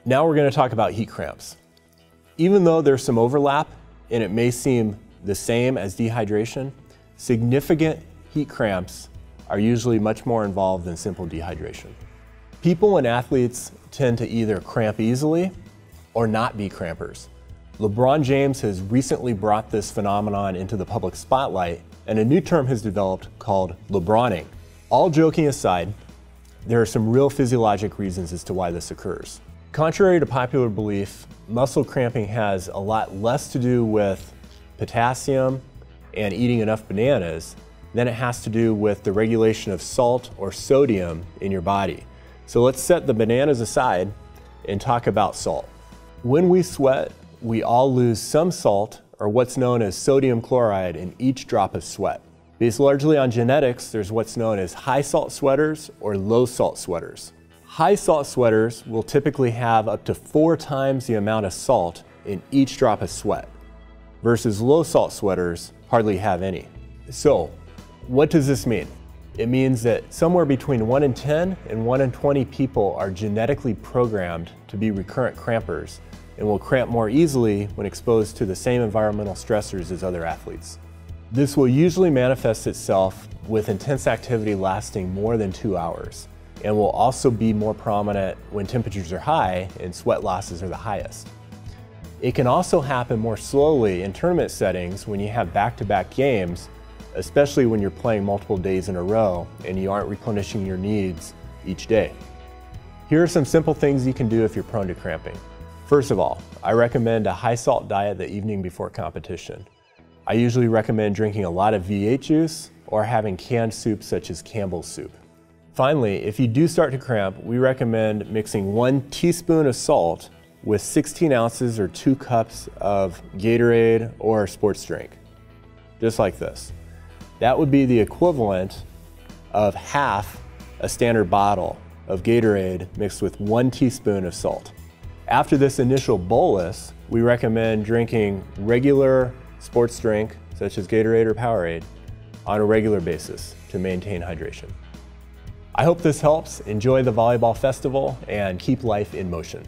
Now we're going to talk about heat cramps. Even though there's some overlap and it may seem the same as dehydration, significant heat cramps are usually much more involved than simple dehydration. People and athletes tend to either cramp easily or not be crampers. LeBron James has recently brought this phenomenon into the public spotlight, and a new term has developed called Lebron'ing. All joking aside, there are some real physiologic reasons as to why this occurs. Contrary to popular belief, muscle cramping has a lot less to do with potassium and eating enough bananas than it has to do with the regulation of salt or sodium in your body. So let's set the bananas aside and talk about salt. When we sweat, we all lose some salt, or what's known as sodium chloride, in each drop of sweat. Based largely on genetics, there's what's known as high salt sweaters or low salt sweaters. High salt sweaters will typically have up to 4 times the amount of salt in each drop of sweat, versus low salt sweaters hardly have any. So, what does this mean? It means that somewhere between 1 in 10 and 1 in 20 people are genetically programmed to be recurrent crampers and will cramp more easily when exposed to the same environmental stressors as other athletes. This will usually manifest itself with intense activity lasting more than 2 hours, and will also be more prominent when temperatures are high and sweat losses are the highest. It can also happen more slowly in tournament settings when you have back-to-back games, especially when you're playing multiple days in a row and you aren't replenishing your needs each day. Here are some simple things you can do if you're prone to cramping. First of all, I recommend a high salt diet the evening before competition. I usually recommend drinking a lot of V8 juice or having canned soup such as Campbell's soup. Finally, if you do start to cramp, we recommend mixing 1 teaspoon of salt with 16 ounces or 2 cups of Gatorade or sports drink, just like this. That would be the equivalent of half a standard bottle of Gatorade mixed with 1 teaspoon of salt. After this initial bolus, we recommend drinking regular sports drink, such as Gatorade or Powerade, on a regular basis to maintain hydration. I hope this helps. Enjoy the Volleyball Festival and keep life in motion.